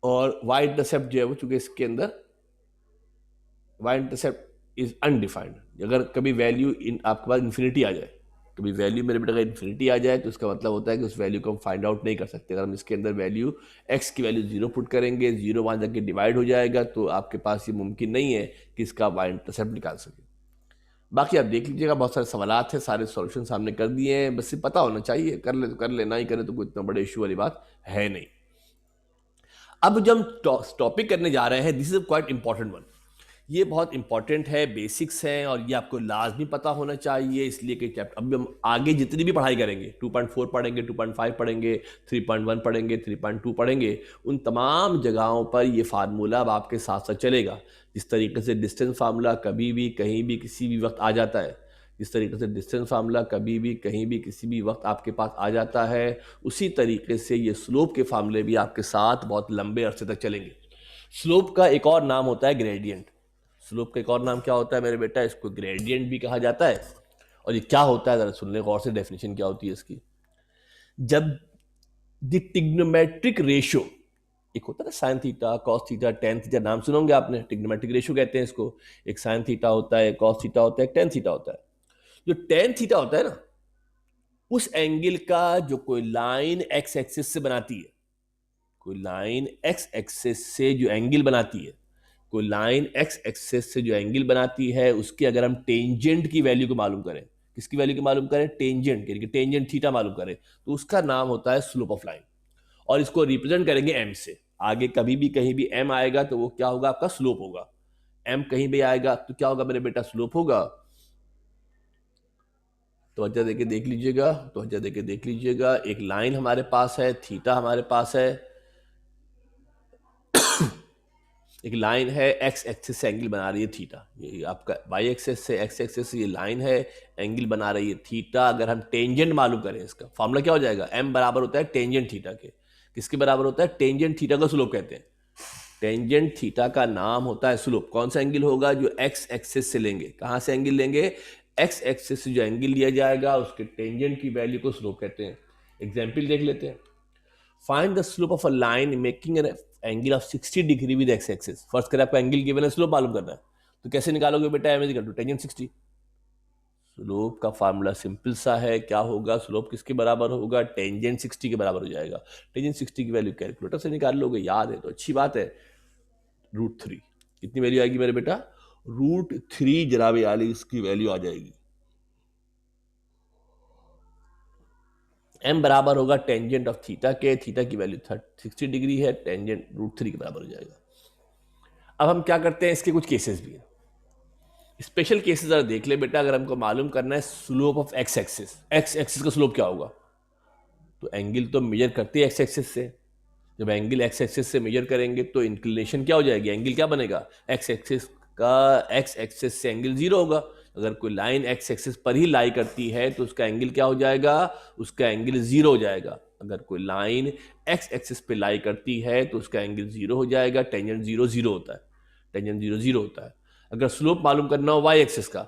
और y इंटरसेप्ट जो है वो चूंकि इसके अंदर y इंटरसेप्ट इज अनडिफाइंड. अगर कभी वैल्यू आपके पास इन्फिनिटी आ जाए, कभी वैल्यू मेरे बेटा अगर इन्फिनिटी आ जाए तो इसका मतलब होता है कि उस वैल्यू को हम फाइंड आउट नहीं कर सकते. अगर हम इसके अंदर वैल्यू x की वैल्यू 0 पुट करेंगे, 0 वहाँ जाके डिवाइड हो जाएगा, तो आपके पास ये मुमकिन नहीं है कि इसका y इंटरसेप्ट निकाल सके. बाकी आप देख लीजिएगा, बहुत सारे सवालात हैं, सारे सॉल्यूशन सामने कर दिए हैं, बस ये पता होना चाहिए. कर ले तो कर ले, ना ही करे तो कोई इतना बड़े इशू वाली बात है नहीं. अब जब हम टॉपिक करने जा रहे हैं, this is quite important one. ये बहुत इंपॉर्टेंट है, बेसिक्स हैं और ये आपको लाजमी पता होना चाहिए. इसलिए कि चैप्टर अभी हम आगे जितनी भी पढ़ाई करेंगे, 2.4 पढ़ेंगे, 2.5 पढ़ेंगे, 3.1 पढ़ेंगे, 3.2 पढ़ेंगे, उन तमाम जगहों पर ये फार्मूला अब आपके साथ साथ चलेगा. जिस तरीके से डिस्टेंस फार्मूला कभी भी कहीं भी किसी भी वक्त आ जाता है, जिस तरीके से डिस्टेंस फार्मूला कभी भी कहीं भी किसी भी वक्त आपके पास आ जाता है, उसी तरीके से ये स्लोप के फार्मूले भी आपके साथ बहुत लंबे अरसे तक चलेंगे. स्लोप का एक और नाम होता है ग्रेडियंट. स्लोप का एक और नाम क्या होता है मेरे बेटा, इसको ग्रेडियंट भी कहा जाता है. और ये क्या होता है जरा सुन ले गौर से, डेफिनेशन क्या होती है इसकी. जब द ट्रिग्नोमेट्रिक रेशियो, एक होता है ना sine theta, cos theta, tan theta, नाम सुनोगे आपने, ट्रिग्नोमेट्रिक रेशियो कहते हैं इसको. एक साइन थीटा होता है, कॉस थीटा होता है, एक टेन थीटा होता है. जो टेन थीटा होता है ना, उस एंगल का जो कोई लाइन एक्स एक्सिस से बनाती है, कोई लाइन एक्स एक्सिस से जो एंगल बनाती है, कोई लाइन एक्स एक्सिस से जो एंगल बनाती है, उसके अगर हम टेंजेंट की वैल्यू को मालूम करें, किसकी वैल्यू को मालूम करें, टेंजेंट, यानी कि टेंजेंट थीटा मालूम करें, तो उसका नाम होता है स्लोप ऑफ लाइन। और इसको रिप्रेजेंट करेंगे एम से। आगे कभी भी कहीं भी एम आएगा तो वो क्या होगा, आपका स्लोप होगा। एम कहीं भी आएगा तो क्या होगा मेरे बेटा, स्लोप होगा। तो वजह देके देख लीजिएगा, तो वजह देके देख लीजिएगा, एक लाइन हमारे पास है, थीटा हमारे पास है, एक लाइन है एक्स एक्सिस से एंगल बना रही है थीटा, ये आपका वाई एक्सिस से एक्स एक्सिस से ये लाइन है, एंगल बना रही है थीटा। अगर हम टेंजेंट मालूम करें, इसका फॉर्मूला क्या हो जाएगा, एम बराबर होता है टेंजेंट थीटा के। किसके बराबर होता है, टेंजेंट थीटा का स्लोप कहते हैं। टेंजेंट थीटा का नाम होता है स्लोप। कौन सा एंगल होगा, जो एक्स एक्सिस से लेंगे। कहां से एंगल लेंगे, एक्स एक्सिस से जो एंगल लिया जाएगा उसके टेंजेंट की वैल्यू को स्लोप कहते हैं। एग्जाम्पल देख लेते हैं। Find the slope of a line making an angle of 60 degree with x axis. First करें आपको एंगल गिवन है, स्लोप मालूम करना है, तो कैसे निकालोगे बेटा, M is equal to tangent 60। Slope का फार्मूला सिंपल सा है, क्या होगा, स्लोप किसके बराबर होगा, टेंजेंट 60 के बराबर हो जाएगा। टेंजेंट 60 की वैल्यू कैलकुलेटर से निकाल लोगे, याद है तो अच्छी बात है, √3। कितनी वैल्यू आएगी मेरे बेटा, √3 जनाब आली इसकी वैल्यू आ जाएगी। एम बराबर होगा टेंजेंट ऑफ थीटा के, थीटा की वैल्यू 60 डिग्री है, टेंजेंट √3 के बराबर हो जाएगा। अब हम क्या करते हैं, इसके कुछ केसेस भी हैं, स्पेशल केसेस जरा देख ले बेटा। अगर हमको मालूम करना है slope of x axis, x axis का स्लोप क्या होगा, तो एंगल तो मेजर करते हैं एक्स एक्सिस से। जब एंगल एक्स एक्सिस से मेजर करेंगे तो इंक्लिनेशन क्या हो जाएगी, एंगल क्या बनेगा, एक्स एक्सिस का, एक्स एक्सिस से एंगल 0 होगा। अगर कोई लाइन एक्स एक्सिस पर ही लाई करती है तो उसका एंगल क्या हो जाएगा, उसका एंगल 0 हो जाएगा। अगर कोई लाइन एक्स एक्सिस पे लाई करती है तो उसका एंगल 0 हो जाएगा, टेंजेंट 0 0 होता है, टेंजेंट 0 0 होता है। अगर स्लोप मालूम करना हो वाई एक्सिस का,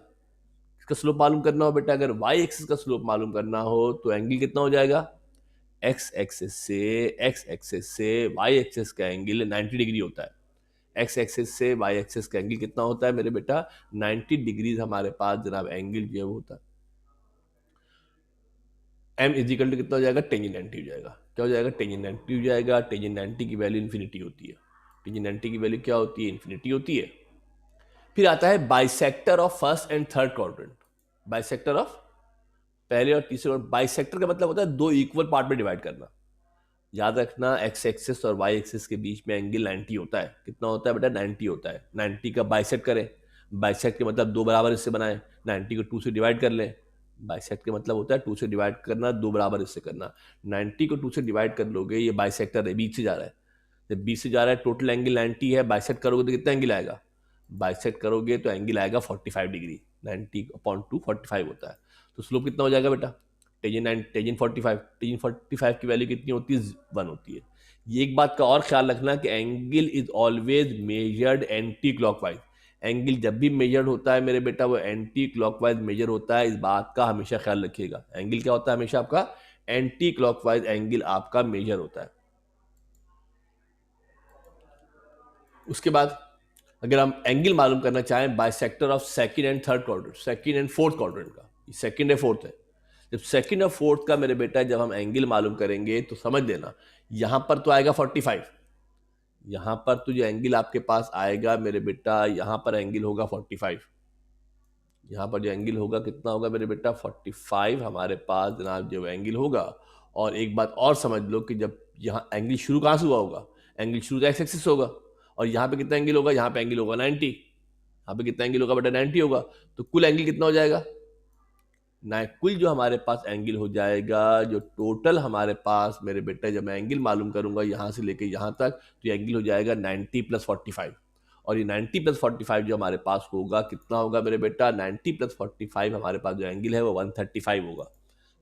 इसका स्लोप मालूम करना हो बेटा, अगर वाई एक्सिस का स्लोप मालूम करना हो तो एंगल कितना हो जाएगा, एक्स एक्सिस से वाई एक्सिस का एंगल 90 डिग्री होता है। एक्स एक्सिस से वाई एक्सिस का एंगल कितना होता है मेरे बेटा, 90 डिग्री हमारे पास जनाब एंगल जो है वो होता है। एम इजिकल टू कितना हो जाएगा, टेंजेंट 90 हो जाएगा। क्या हो जाएगा, टेंजेंट 90 हो जाएगा। टेंजेंट 90 की वैल्यू इन्फिनिटी होती है। टेंजेंट 90 की वैल्यू क्या होती है, इन्फिनिटी होती है। फिर आता है bisector of first and third quadrant. Bisector of पहले और तीसरे, और बाइसेक्टर का मतलब होता है दो इक्वल पार्ट में डिवाइड करना। याद रखना, एक्स एक्सिस और वाई एक्सिस के बीच में एंगल 90 होता है। कितना होता है बेटा, 90 होता है। 90 का बाइसेक्ट करें, बाइसेक्ट के मतलब दो बराबर हिस्से बनाएं, 90 को 2 से डिवाइड कर लें। बाइसेक्ट के मतलब होता है 2 से डिवाइड करना, दो बराबर हिस्से करना। 90 को 2 से डिवाइड कर लोगे, ये बाइसेक्टर है, बीच से जा रहा है। जब बीच से जा रहा है, टोटल एंगल 90 है, बाइसेक्ट करोगे तो कितना एंगल आएगा, बाइसेक्ट करोगे तो एंगल आएगा 45 डिग्री। 90/2 45 होता है। तो स्लोप कितना हो जाएगा बेटा, टेंजेंट 45 की वैल्यू कितनी होती है, 1 होती है। ये एक बात का और ख्याल रखना कि angle is always measured anti clockwise. Angle जब भी मेजर्ड होता है मेरे बेटा, वो एंटी क्लॉकवाइज मेजर होता है। इस बात का हमेशा ख्याल रखिएगा। एंगल क्या होता है, हमेशा आपका एंटी क्लॉकवाइज एंगल आपका मेजर होता है। उसके बाद अगर हम एंगल मालूम करना चाहें bisector of second and third quadrant, second and fourth quadrant का, सेकंड है फोर्थ है। जब सेकंड और फोर्थ का मेरे बेटा जब हम एंगल मालूम करेंगे तो समझ लेना, यहां पर तो आएगा 45। यहां पर तो जो एंगल आपके पास आएगा मेरे बेटा, यहां पर एंगल होगा 45। यहाँ पर जो एंगल होगा कितना होगा मेरे बेटा, 45 हमारे पास जनाब जो एंगल होगा। और एक बात और समझ लो कि जब यहाँ एंगल शुरू कहाँ से हुआ होगा, एंगल शुरू तो एक्स एक्सिस होगा, और यहाँ पे कितना एंगल होगा, यहाँ पे एंगल होगा 90। यहाँ पे कितना एंगल होगा बेटा, 90 होगा। तो कुल एंगल कितना हो जाएगा ना, कुल जो हमारे पास एंगल हो जाएगा, जो टोटल हमारे पास मेरे बेटे, जब मैं एंगल मालूम करूंगा यहाँ से लेके यहाँ तक, तो ये एंगल हो जाएगा 90 + 45। और ये 90 + 45 जो हमारे पास होगा, कितना होगा मेरे बेटा, 90 + 45 हमारे पास जो एंगल है वो 135 होगा।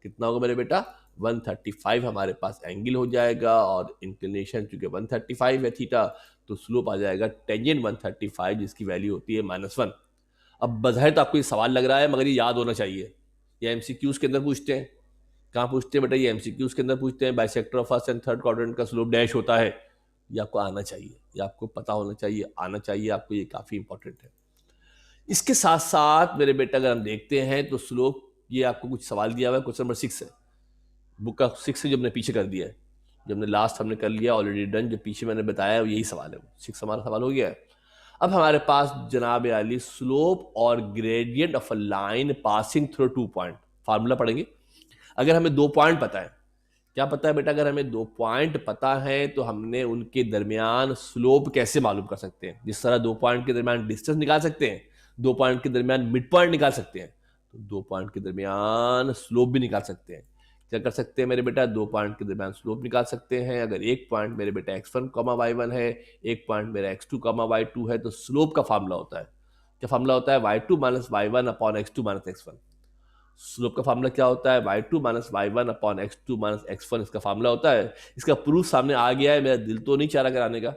कितना होगा मेरे बेटा, 135 हमारे पास एंगल हो जाएगा। और इंक्लिनेशन चूंकि 135 है थीटा, तो स्लोप आ जाएगा टेंजेंट 135, जिसकी वैल्यू होती है -1। अब बज़ाहिर तो आपको ये सवाल लग रहा है, मगर ये याद होना चाहिए। ये एमसीक्यूज के अंदर पूछते हैं। कहाँ पूछते हैं बेटा, ये एमसीक्यूज के अंदर पूछते हैं। Bisector of first and third quadrant का स्लोप डैश होता है। ये आपको आना चाहिए, ये आपको पता होना चाहिए, आना चाहिए आपको, ये काफ़ी इंपॉर्टेंट है। इसके साथ साथ मेरे बेटा अगर हम देखते हैं तो स्लोप, ये आपको कुछ सवाल दिया हुआ है, क्वेश्चन नंबर 6 है। बुक का 6 से जो हमने पीछे कर दिया है, जो हमने लास्ट हमने कर लिया ऑलरेडी डन, जो पीछे मैंने बताया यही सवाल है, 6 हमारा सवाल हो गया है। अब हमारे पास जनाब आली स्लोप और gradient of a line passing through 2 point, formula पढ़ेंगे। अगर हमें 2 पॉइंट पता है, क्या पता है बेटा, अगर हमें 2 पॉइंट पता है तो हमने उनके दरमियान स्लोप कैसे मालूम कर सकते हैं। जिस तरह 2 पॉइंट के दरमियान डिस्टेंस निकाल सकते हैं, 2 पॉइंट के दरमियान मिड पॉइंट निकाल सकते हैं, तो 2 पॉइंट के दरमियान स्लोप भी निकाल सकते हैं। क्या कर सकते हैं मेरे बेटा, 2 पॉइंट के दरमियान स्लोप निकाल सकते हैं। अगर एक पॉइंट मेरे बेटा x1 y1 है, एक पॉइंट मेरा x2 y2 है, तो स्लोप का फार्मूला होता है, क्या फार्मूला होता है, y2 minus y1 upon x2 minus x1। Slope का फार्मूला क्या होता है, y2 minus y1 upon x2 minus x1 इसका फार्मूला होता है। इसका प्रूफ सामने आ गया है, मेरा दिल तो नहीं चाह रहा कराने का,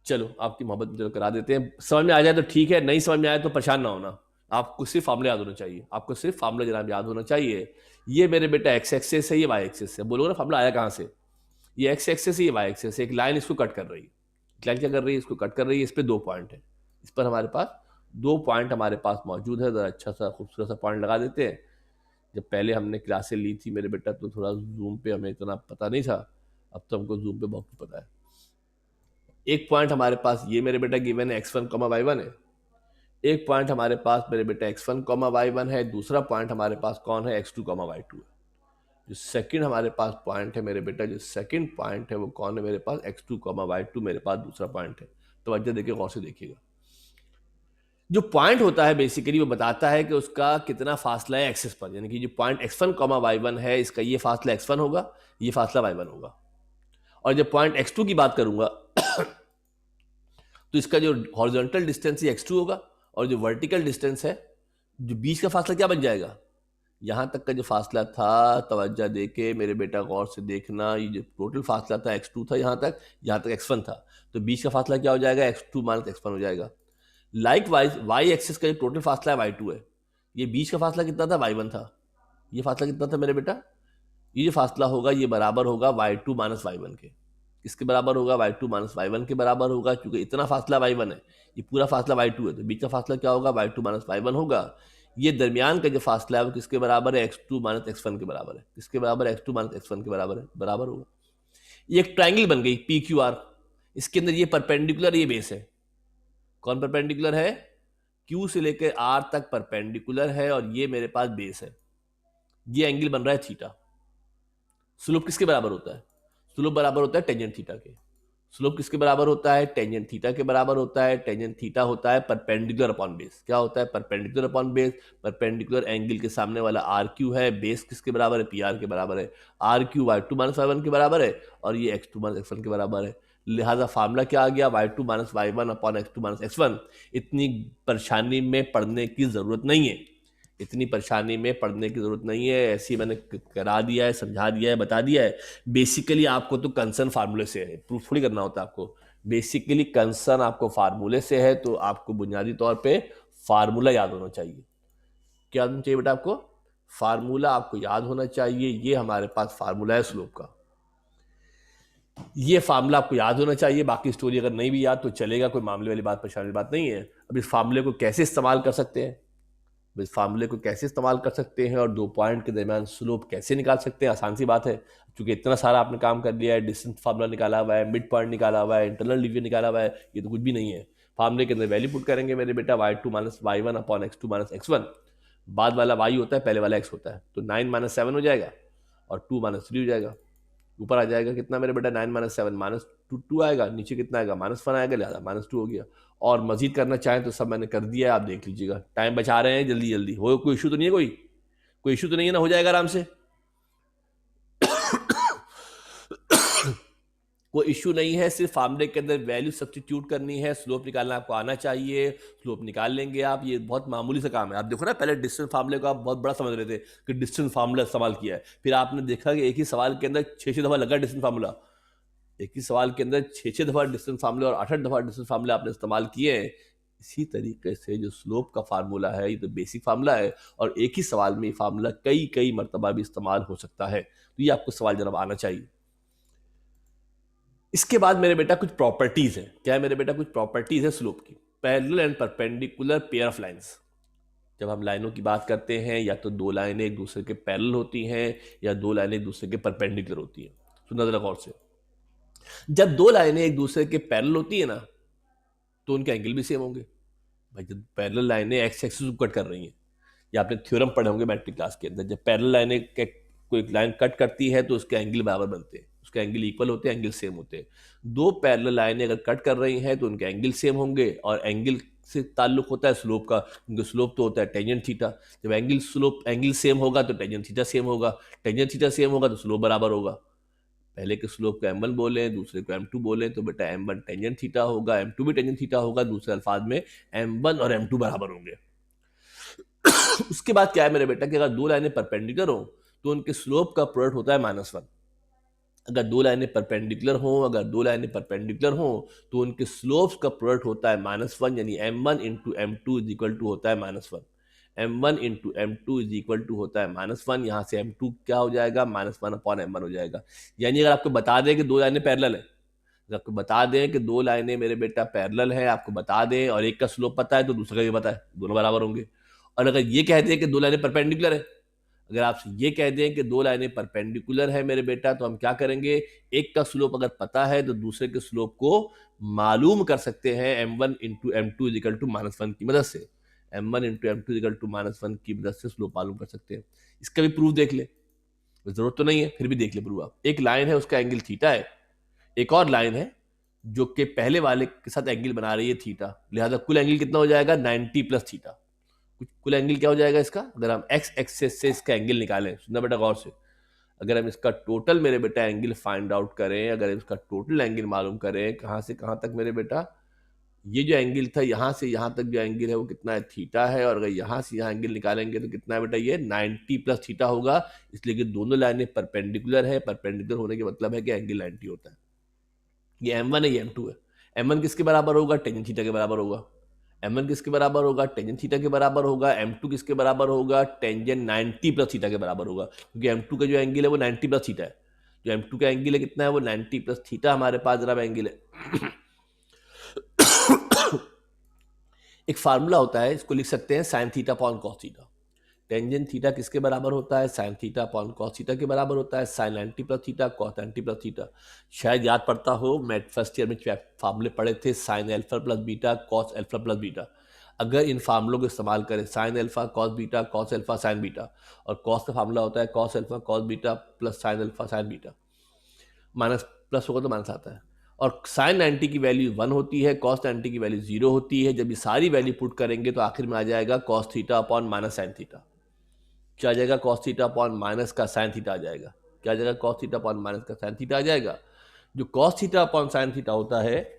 चलो आपकी मोहब्बत में करा देते हैं। समझ में आ जाए तो ठीक है, नहीं समझ में आए तो परेशान ना होना, आपको सिर्फ फार्मूला याद होना चाहिए, आपको सिर्फ फार्मूला जनाब याद होना चाहिए। ये मेरे बेटा एक्स एक्सेस है, ये वाई एक्सेस है, बोलोगे ना फार्मूला आया कहाँ से, ये एक्स एक्सेस है, ये वाई एक्सेस है, एक लाइन इसको कट कर रही है, लाइन क्या कर रही है, इसको कट कर रही है, इस पर 2 पॉइंट है, इस पर हमारे पास 2 पॉइंट हमारे पास मौजूद है। जरा अच्छा सा खूबसूरत सा पॉइंट लगा देते हैं। जब पहले हमने क्लासें ली थी मेरे बेटा तो थोड़ा जूम पे हमें इतना पता नहीं था, अब तो हमको जूम पे बहुत पता है। एक पॉइंट हमारे पास ये मेरे बेटा गिवन है x1 y1 है, एक पॉइंट हमारे पास मेरे बेटा x1 y1 है, दूसरा पॉइंट हमारे पास कौन है, x2 y2 है। जो सेकंड हमारे पास पॉइंट है मेरे बेटा, जो सेकंड पॉइंट है वो कौन है मेरे पास, x2 y2 मेरे पास दूसरा पॉइंट है। तो वजह देखिए, गौर से देखिएगा, जो पॉइंट होता है बेसिकली वो बताता है कि उसका कितना फासला है एक्सिस पर, यानी कि जो पॉइंट x1 y1 है इसका ये फासला x1 होगा, ये फासला y1 होगा। और जब पॉइंट x2 की बात करूंगा तो इसका जो हॉरिजॉन्टल डिस्टेंस है x2 होगा, और जो वर्टिकल डिस्टेंस है, जो बीच का फासला क्या बन जाएगा, यहां तक का जो फासला था, तवज्जो देके मेरे बेटा गौर से देखना, ये जो टोटल फासला था x2 था, यहाँ तक x1 था, तो बीच का फासला क्या हो जाएगा, x2 माइनस x1 हो जाएगा। लाइक वाइज वाई एक्सिस का जो टोटल फासला है y2 है, ये बीच का फासला कितना था, y1 था, ये फासला कितना था मेरे बेटा, ये जो फासला होगा ये बराबर होगा y2 माइनस y1 के। किसके बराबर होगा, y2 माइनस y1 के बराबर होगा, क्योंकि इतना फासला y1 है, ये पूरा फासला y2 है, तो बीच का फासला क्या होगा, y2 माइनस y1 होगा। ये दरमियान का जो फासला है वो किसके बराबर है, x2 माइनस x1 के बराबर है। किसके बराबर है, x2 माइनस x1 के बराबर है, बराबर होगा। ये एक ट्राइंगल बन गई PQR, इसके अंदर ये परपेंडिकुलर, ये बेस है, कौन परपेंडिकुलर है, Q से लेकर R तक परपेंडिकुलर है, और ये मेरे पास बेस है, ये एंगल बन रहा है थीटा। स्लोप किसके बराबर होता है, स्लोप बराबर होता है टेंजेंट थीटा के। स्लोप किसके बराबर होता है, टेंजेंट थीटा के बराबर होता है। टेंजेंट थीटा होता है परपेंडिकुलर अपॉन बेस, क्या होता है, perpendicular upon base. Perpendicular angle के सामने वाला आर क्यू है, बेस किसके बराबर है, पी आर के बराबर है। R Q Y two minus Y one के बराबर है, और ये X two minus X one के बराबर है। लिहाजा फार्मूला क्या आ गया, Y two minus Y one upon X two minus X one. इतनी परेशानी में पढ़ने की जरूरत नहीं है, इतनी परेशानी में पढ़ने की जरूरत नहीं है, ऐसे ही मैंने करा दिया है, समझा दिया है, बता दिया है। बेसिकली आपको तो कंसर्न फार्मूले से है, प्रूफ थोड़ी करना होता है आपको। बेसिकली कंसर्न आपको फार्मूले से है, तो आपको बुनियादी तौर पे फार्मूला याद होना चाहिए। क्या याद होना चाहिए बेटा आपको, फार्मूला आपको याद होना चाहिए। ये हमारे पास फार्मूला है स्लोप का, ये फार्मूला आपको याद होना चाहिए। बाकी स्टोरी अगर नहीं भी याद तो चलेगा, कोई मामले वाली बात, परेशानी वाली बात नहीं है। अब इस फार्मूले को कैसे इस्तेमाल कर सकते हैं, इस फार्मूले को कैसे इस्तेमाल कर सकते हैं, और 2 पॉइंट के दरमियान स्लोप कैसे निकाल सकते हैं, आसान सी बात है। क्योंकि इतना सारा आपने काम कर लिया है, डिस्टेंस फार्मूला निकाला हुआ है, मिड पॉइंट निकाला हुआ है, इंटरनल डिवीजन निकाला हुआ है, ये तो कुछ भी नहीं है। फार्मूले के अंदर वैल्यू पुट करेंगे मेरे बेटा, y2 minus y1 upon x2 minus x1। बाद वाला y होता है, पहले वाला x होता है, तो 9 माइनस 7 हो जाएगा, और 2 माइनस 3 हो जाएगा। ऊपर आ जाएगा कितना मेरे बेटा, 9 माइनस 7 माइनस 2 आएगा, नीचे कितना आएगा, -1 आएगा, लिहाजा -2 हो गया। और मजीद करना चाहें तो सब मैंने कर दिया है, आप देख लीजिएगा। टाइम बचा रहे हैं, जल्दी जल्दी हो, कोई इशू तो नहीं है, कोई इशू तो नहीं है ना, हो जाएगा आराम से। कोई इशू नहीं है, सिर्फ फार्मूले के अंदर वैल्यू सब्स्टिट्यूट करनी है, स्लोप निकालना आपको आना चाहिए, स्लोप निकाल लेंगे आप। ये बहुत मामूली सा काम है। आप देखो ना, पहले डिस्टेंस फार्मूले को आप बहुत बड़ा समझ रहे थे कि डिस्टेंस फार्मूला इस्तेमाल किया है, फिर आपने देखा कि एक ही सवाल के अंदर 6-6 दफा लगा डिस्टेंस फार्मूला, एक ही सवाल के अंदर 6-6 दफा डिस्टेंस फार्मूला और 8-8 दफा डिस्टेंस फार्मूला आपने इस्तेमाल किए हैं। इसी तरीके से जो स्लोप का फार्मूला है, ये तो बेसिक फार्मूला है, और एक ही सवाल में ये फार्मूला कई कई मरतबा भी इस्तेमाल हो सकता है। तो ये आपको सवाल जनाब आना चाहिए। इसके बाद मेरे बेटा कुछ प्रॉपर्टीज है, क्या है मेरे बेटा, कुछ प्रॉपर्टीज है स्लोप की। Parallel and perpendicular pair of lines, जब हम लाइनों की बात करते हैं, या तो दो लाइनें एक दूसरे के पैरेलल होती हैं, या दो लाइनें एक दूसरे के परपेंडिकुलर होती हैं। सुनना जरा गौर से। जब दो लाइनें एक दूसरे के पैरेलल होती है ना, तो उनके एंगल भी सेम होंगे। भाई जब पैरेलल लाइनें एक्स एक्सिस को कट कर रही हैं, या आपने थ्योरम पढ़े होंगे मैट्रिक क्लास के अंदर, जब पैरेलल लाइनें कोई लाइन कट करती है तो उसके एंगल बराबर बनते हैं, उसके एंगल इक्वल होते हैं, एंगल सेम होते हैं। दो पैरेलल लाइनें अगर कट कर रही हैं तो उनके एंगल सेम होंगे, और एंगल से ताल्लुक होता है स्लोप का, क्योंकि स्लोप तो होता है टेंजेंट थीटा। जब एंगल सेम होगा तो टेंजेंट थीटा सेम होगा, टेंजेंट थीटा सेम होगा तो स्लोप बराबर होगा। पहले के स्लोप को m1 बोले, दूसरे को m2 बोले, तो बेटा m1 टेंजेंट थीटा होगा, m2 भी टेंजेंट थीटा होगा। दूसरे अल्फाज में m1 और m2 बराबर होंगे। उसके बाद क्या है मेरे बेटा कि अगर दो लाइनें परपेंडिकुलर हो तो उनके स्लोप का प्रोडक्ट होता है -1। अगर दो लाइनें परपेंडिकुलर हो, तो उनके स्लोप्स का प्रोडक्ट होता है -1, यानी m1 into m2 is equal to होता है -1। m1 into m2 is equal to होता है -1। यहाँ से m2 क्या हो जाएगा, -1/m1 हो जाएगा। यानी अगर आपको बता दें कि दो लाइनें पैरेलल है, अगर आपको बता दें कि दो लाइनें मेरे बेटा पैरेलल है, आपको बता दें, और एक का स्लोप पता है तो दूसरे का भी पता है, दोनों बराबर होंगे। और अगर ये कहते हैं कि दो लाइनें परपेंडिकुलर है, अगर आपसे ये कह दें कि दो लाइनें परपेंडिकुलर है मेरे बेटा, तो हम क्या करेंगे, एक का स्लोप अगर पता है तो दूसरे के स्लोप को मालूम कर सकते हैं m1 into m2 is equal to -1 की मदद से। m1 into m2 is equal to -1 की मदद से स्लोप मालूम कर सकते हैं। इसका भी प्रूफ देख ले, जरूरत तो नहीं है, फिर भी देख ले प्रूफ। आप एक लाइन है उसका एंगल थीटा है, एक और लाइन है जो कि पहले वाले के साथ एंगल बना रही है थीटा, लिहाजा कुल एंगल कितना हो जाएगा, 90 प्लस थीटा। कुल एंगल क्या हो जाएगा इसका, अगर हम एक्स एक्सेस से इसका एंगल निकालें, सुनना बेटा गौर से, अगर हम इसका टोटल मेरे बेटा एंगल फाइंड आउट करें, अगर इसका टोटल एंगल मालूम करें, कहाँ से कहाँ तक मेरे बेटा, ये जो एंगल था यहाँ से यहाँ तक जो एंगल है वो कितना है, थीटा है। और अगर यहाँ से यहाँ एंगल निकालेंगे तो कितना है बेटा, ये 90 प्लस थीटा होगा। इसलिए कि दोनों लाइनें परपेंडिकुलर है, परपेंडिकुलर होने के मतलब है कि एंगल 90 होता है। ये m1 है, ये m2 है। m1 किसके बराबर होगा, टेंजेंट थीटा के बराबर होगा। m1 किसके बराबर होगा, टेंजेंट थीटा के बराबर होगा। m2 किसके बराबर होगा, टेंजेंट 90 प्लस थीटा के बराबर होगा, क्योंकि m2 का जो एंगल है वो 90 प्लस थीटा है। जो m2 का एंगल है कितना है, वो 90 प्लस थीटा हमारे पास जरा एंगल है। एक फार्मूला होता है, इसको लिख सकते हैं sine theta upon cos theta. Tangent theta किसके बराबर होता है, sine theta upon cos theta के बराबर होता है। Sine 90 plus theta, cos 90 plus theta. शायद याद पड़ता हो, मैथ फर्स्ट ईयर में फार्मूले पढ़े थे, sine alpha plus beta, cos alpha plus beta. अगर इन फार्मूलों को इस्तेमाल करें, sine alpha cos beta, cos alpha sign beta, और कॉस का फार्मूला होता है cos alpha cos beta plus sine alpha sign beta, minus plus होगा तो माइनस आता है। और साइन 90 की वैल्यू 1 होती है, कॉस 90 की वैल्यू 0 होती है। जब ये सारी वैल्यू पुट करेंगे तो आखिर में आ जाएगा cos theta upon minus sine theta. क्या आ जाएगा, कॉस थीटा अपॉन माइनस का साइन थीटा आ जाएगा। क्या आ जाएगा, कॉस थीटा अपॉन माइनस का साइन थीटा आ जाएगा। जो cos theta upon sine theta होता है,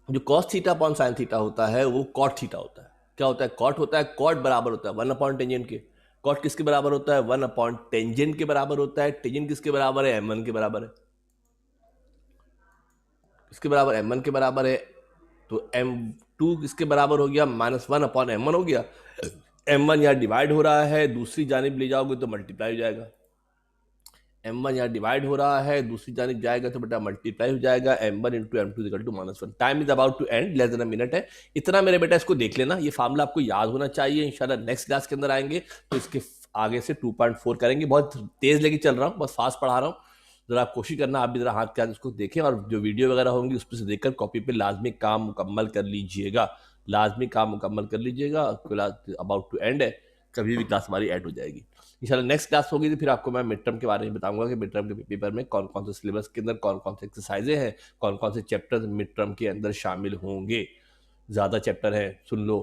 जो cos theta upon sine theta होता है वो कॉट थीटा होता है। क्या होता है, कॉट होता है। कॉट बराबर होता है 1 अपॉन टेंजेंट के। कॉट किसके बराबर होता है, 1 अपॉन टेंजेंट के बराबर होता है। टेंजेंट किसके बराबर है, m1 के बराबर है। किसके बराबर, m1 के बराबर है। तो m2 किसके बराबर हो गया, -1 अपॉन m1 हो गया। m1 यहाँ डिवाइड हो रहा है, दूसरी जानिब ले जाओगे तो मल्टीप्लाई हो जाएगा। m1 यहाँ डिवाइड हो रहा है, दूसरी जानिब जाएगा तो बेटा मल्टीप्लाई हो जाएगा। m1 into m2 equal to -1। Time is about to end, less than a minute है। इतना मेरे बेटा इसको देख लेना, ये फार्मूला आपको याद होना चाहिए। इंशाल्लाह नेक्स्ट क्लास के अंदर आएंगे तो इसके आगे से 2.4 करेंगे। बहुत तेज लेके चल रहा हूँ, बहुत फास्ट पढ़ा रहा हूँ। जरा कोशिश करना आप भी जरा हाथ के हाथ उसको देखें, और जो वीडियो वगैरह होंगी उस पर से देखकर कॉपी पे लाजमी काम मुकम्मल कर लीजिएगा। लाजमी काम मुकम्मल कर लीजिएगा। क्लास अबाउट टू एंड है, कभी भी क्लास हमारी ऐड हो जाएगी। इंशाल्लाह नेक्स्ट क्लास होगी तो फिर आपको मैं मिड टर्म के बारे में बताऊंगा कि मिड टर्म के पेपर में कौन कौन से सिलेबस के अंदर कौन कौन से एक्सरसाइजें हैं, कौन कौन से चैप्टर मिड टर्म के अंदर शामिल होंगे। ज़्यादा चैप्टर हैं, सुन लो।